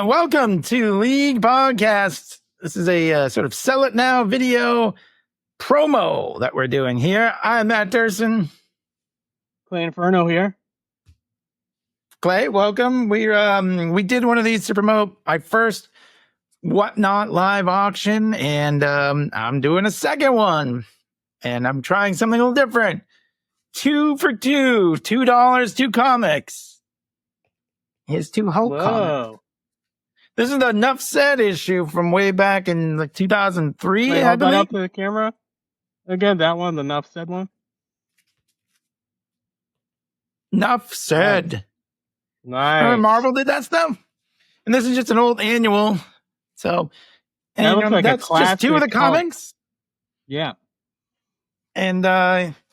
Welcome to League Podcast. This is a sort of sell it now video promo that we're doing here. I'm Matt Dursin. ClayNFerno here. Clay, welcome. We did one of these to promote my first Whatnot live auction, and I'm doing a second one, and I'm trying something a little different. 2 for $2, $2, 2 comics. Here's 2 Hulk comics. This is the Enough Said issue from way back in like 2003. Wait, hold that up to the camera. Again, that one, the Enough Said one. Enough Said. Nice. Remember Marvel did that stuff? And this is just an old annual. So, and that looks like that's just 2 of the comics. Yeah. And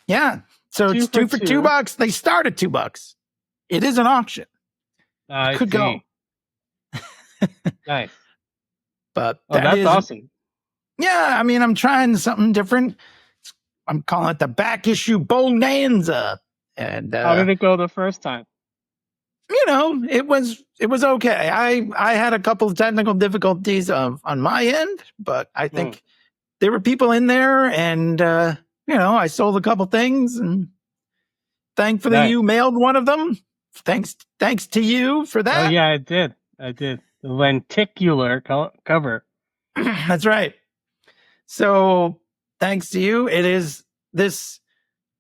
yeah. So it's 2 for $2. They start at $2. It is an auction. Could go. Nice. But that's awesome. Yeah, I mean, I'm trying something different. I'm calling it the Back Issue Bonanza. And how did it go the first time? You know, it was okay. I had a couple of technical difficulties on my end, but I think there were people in there, and you know, I sold a couple things, and thankfully you mailed one of them. Thanks to you for that. Oh yeah, I did. The lenticular cover. That's right. So thanks to you, it is this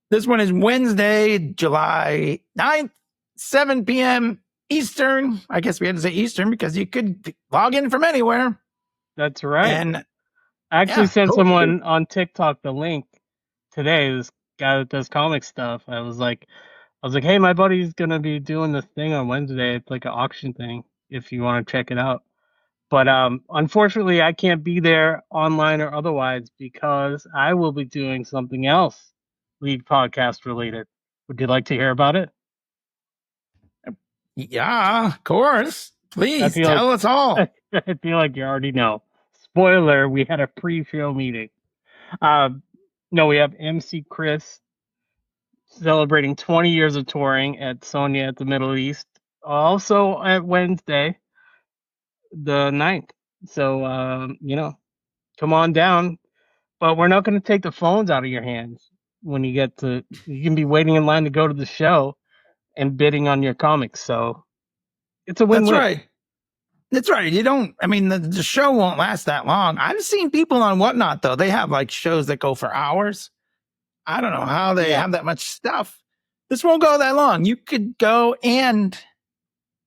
one is Wednesday, July 9th, 7 p.m. Eastern. I guess we had to say Eastern because you could log in from anywhere. That's right. And I actually sent someone on TikTok the link today. This guy that does comic stuff. I was like, hey, my buddy's gonna be doing this thing on Wednesday. It's like an auction thing, if you want to check it out. But unfortunately, I can't be there online or otherwise because I will be doing something else, League Podcast related. Would you like to hear about it? Yeah, of course. Please tell us all. I feel like you already know. Spoiler, we had a pre-show meeting. No, we have MC Chris celebrating 20 years of touring at Sonia at the Middle East. Also at Wednesday, the 9th. So, you know, come on down. But we're not going to take the phones out of your hands when you get to... You can be waiting in line to go to the show and bidding on your comics. So it's a win-win. That's right. That's right. You don't... I mean, the show won't last that long. I've seen people on Whatnot, though. They have, like, shows that go for hours. I don't know how they have that much stuff. This won't go that long. You could go and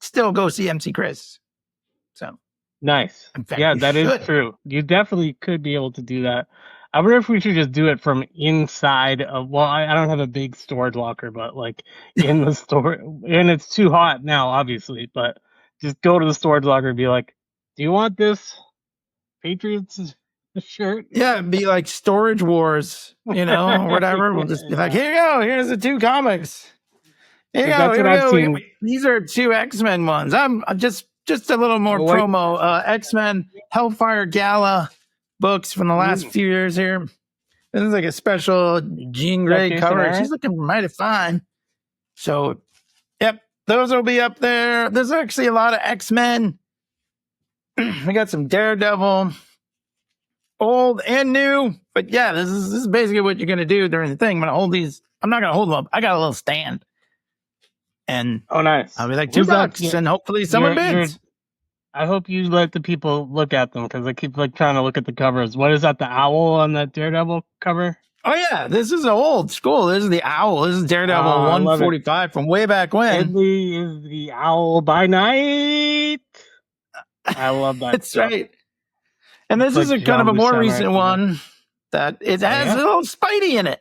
still go see MC Chris. So nice. Yeah, that is true. You definitely could be able to do that. I wonder if we should just do it from inside of, well, I don't have a big storage locker, but like in the store, and it's too hot now, obviously, but just go to the storage locker and be like, do you want this Patriots shirt? Yeah, it'd be like Storage Wars, you know, or whatever. We'll just be like, here you go. Here's the 2 comics. Here you go. Here we go. These are 2 X-Men ones. I'm just a little more promo. X-Men Hellfire Gala books from the last few years here. This is like a special Jean Grey cover. She's looking mighty fine. So, yep, those will be up there. There's actually a lot of X-Men. We got some Daredevil, old and new. But yeah, this is basically what you're gonna do during the thing. I'm gonna hold these. I'm not gonna hold them up. I got a little stand. And nice. I'll be like $2, and hopefully someone bids. I hope you let the people look at them because I keep like trying to look at the covers. What is that? The owl on that Daredevil cover? Oh yeah, this is old school. This is the owl. This is Daredevil 145 from way back when. Ridley is the owl by night. I love that. That's right. And this is a kind of a more recent one that it has a little Spidey in it.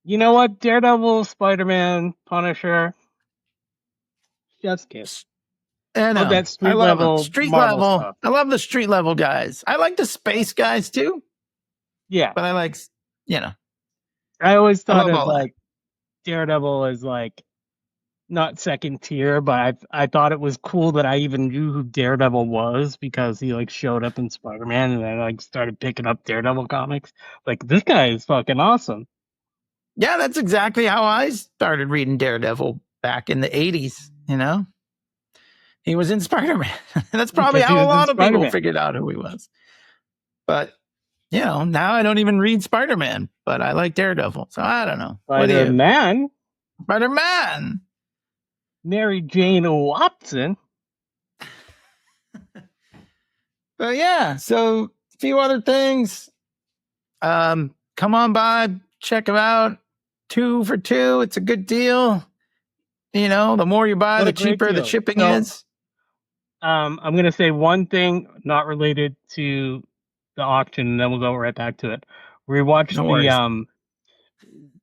You know what? Daredevil, Spider-Man, Punisher, chef's kiss. And that street level. Stuff. I love the street level guys. I like the space guys too. Yeah. But I like, you know. I always thought of like Daredevil as like not second tier, but I thought it was cool that I even knew who Daredevil was because he like showed up in Spider-Man, and I like started picking up Daredevil comics. Like, this guy is fucking awesome. Yeah, that's exactly how I started reading Daredevil back in the 80s, you know? He was in Spider-Man. That's probably how a lot of people figured out who he was. But, now I don't even read Spider-Man, but I like Daredevil. So I don't know. Spider-Man? Spider-Man! Mary Jane Watson? But yeah, so a few other things. Come on by, check them out. 2 for $2. It's a good deal. The more you buy, the cheaper the shipping is. I'm going to say one thing not related to the auction, and then we'll go right back to it. We watched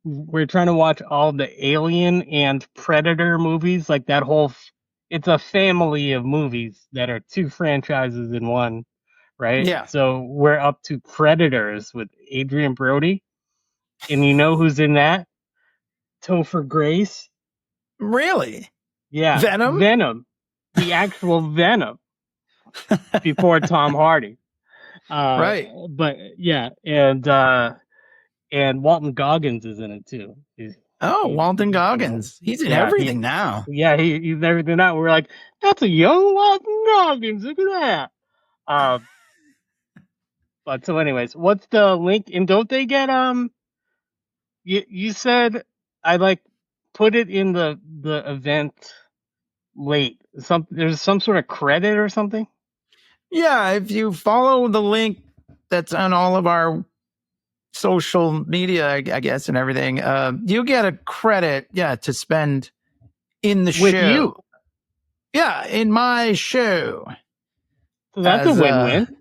we're trying to watch all the Alien and Predator movies, like that whole. It's a family of movies that are 2 franchises in one, right? Yeah. So we're up to Predators with Adrian Brody, and you know who's in that? Topher Grace. Really? Yeah. Venom. The actual Venom. Before Tom Hardy. Right. But yeah, and Walton Goggins is in it too. Walton Goggins. He's in everything now. Yeah, he's in everything now. We're like, that's a young Walton Goggins. Look at that. But so anyways, what's the link? And don't they get you said I put it in the event late. There's some sort of credit or something? Yeah, if you follow the link that's on all of our social media, I guess, and everything, you get a credit, to spend in the show. With you? Yeah, in my show. So that's a win-win.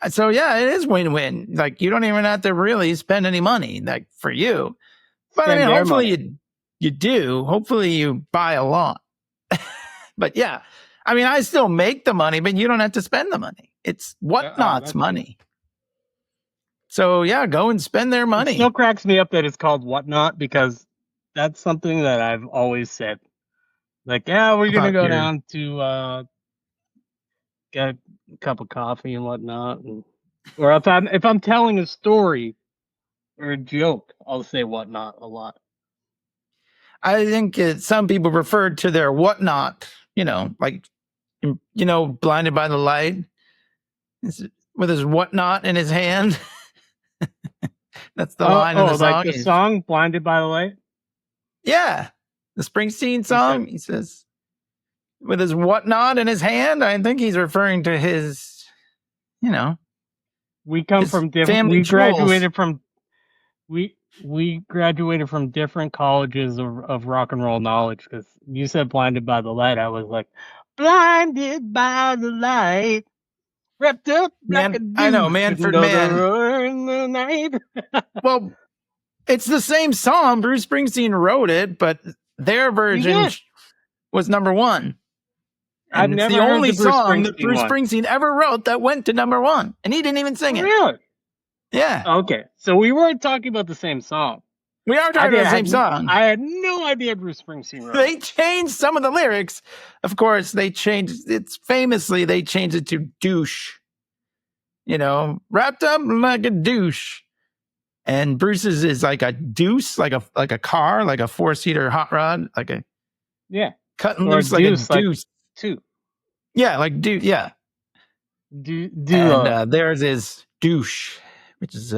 So yeah, it is win-win. Like, you don't even have to really spend any money, like, for you. But I mean, hopefully you do. Hopefully you buy a lot. But yeah, I mean, I still make the money, but you don't have to spend the money. It's Whatnot's money. So yeah, go and spend their money. It still cracks me up that it's called Whatnot, because that's something that I've always said. Like, yeah, we're going to go down to get a cup of coffee and whatnot. Or if I'm telling a story or a joke, I'll say Whatnot a lot. I think some people referred to their Whatnot, like, Blinded by the Light, with his Whatnot in his hand. That's the line in the song. Like the song Blinded by the Light? Yeah. The Springsteen song. He says, with his Whatnot in his hand. I think he's referring to his, we come from different, we graduated from, we graduated from different colleges of rock and roll knowledge, because you said Blinded by the Light. I was like, blinded by the light, wrapped up like a dude. I know, Manfred Mann. In the night. Well, it's the same song. Bruce Springsteen wrote it, but their version was number 1. I've never the heard only the Bruce song Springsteen that Bruce Springsteen ever wrote that went to number 1, and he didn't even sing it. Really? Yeah. Okay, so we weren't talking about the same song. We are talking about the same song. I had no idea Bruce Springsteen wrote. They changed some of the lyrics. Of course, they changed it to douche. Wrapped up like a douche. And Bruce's is like a deuce, like a car, like a 4-seater hot rod, like a cutting loose like a deuce. Like 2. Yeah, like deuce. Yeah. And theirs is douche, which is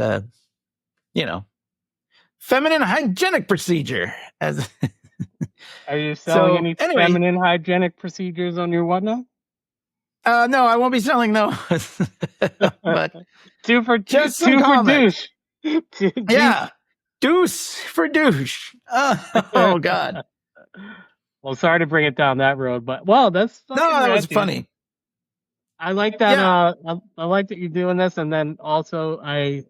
feminine hygienic procedure. As are you selling any feminine hygienic procedures on your Whatnot? No, I won't be selling those. But 2 for douche. Yeah, deuce for douche. Oh God. Well, sorry to bring it down that road, but that was funny. I like that. Yeah. I like that you're doing this, and then also I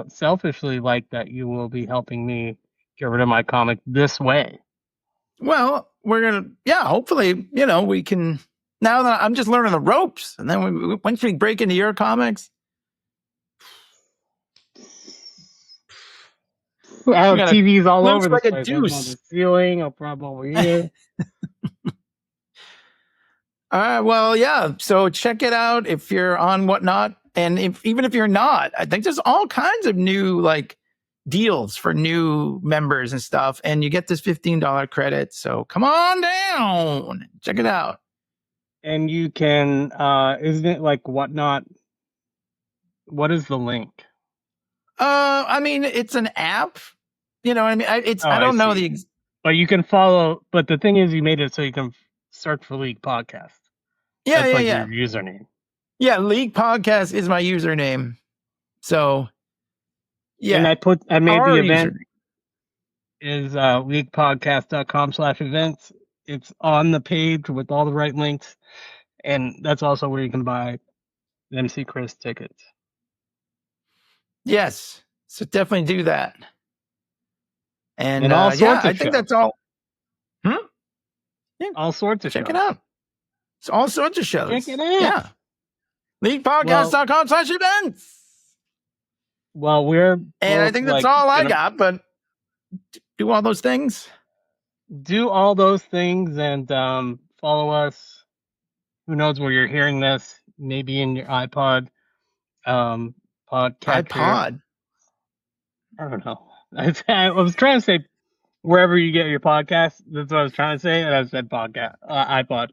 selfishly like that you will be helping me get rid of my comic this way. Well, we're gonna, hopefully, we can. Now that I'm just learning the ropes, and then once we break into your comics. I have TVs all over the place. On the ceiling, I'll probably over here. All right, well, so check it out if you're on Whatnot, and even if you're not, I think there's all kinds of new deals for new members and stuff, and you get this $15 credit. So come on down, check it out. And you can, isn't it like Whatnot? What is the link? I mean, it's an app. You know, I mean, I don't know the. But you can follow. But the thing is, you made it so you can search for League Podcast. Yeah, That's like your username. Yeah, League Podcast is my username. So, yeah. And I made the event username is leaguepodcast.com/events. It's on the page with all the right links, and that's also where you can buy MC Chris tickets. Yes, so definitely do that. And all sorts of I think that's all. Yeah, all sorts of Check shows. it out. It's all sorts of shows. Check it out. Yeah. LeaguePodcast.com/events. Well, we're I think that's all I got, but do all those things. Do all those things and follow us. Who knows where you're hearing this? Maybe in your iPod. iPod. I don't know. I was trying to say wherever you get your podcast. That's what I was trying to say, and I said podcast, iPod.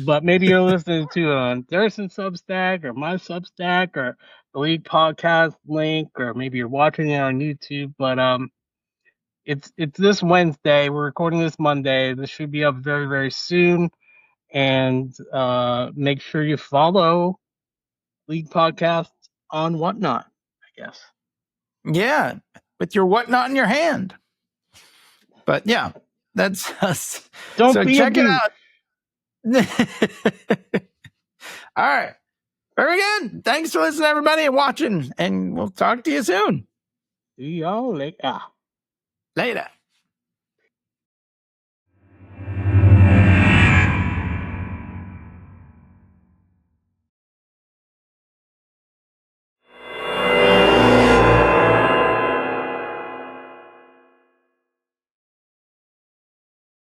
But maybe you're listening to Dursin Substack or my Substack or the League Podcast link, or maybe you're watching it on YouTube. But it's this Wednesday. We're recording this Monday. This should be up very, very soon. And make sure you follow League Podcast on Whatnot, I guess. Yeah, with your Whatnot in your hand. But yeah, that's us. Don't be check it out. All right. Very good. Thanks for listening, everybody, and watching. And we'll talk to you soon. See y'all later. Later.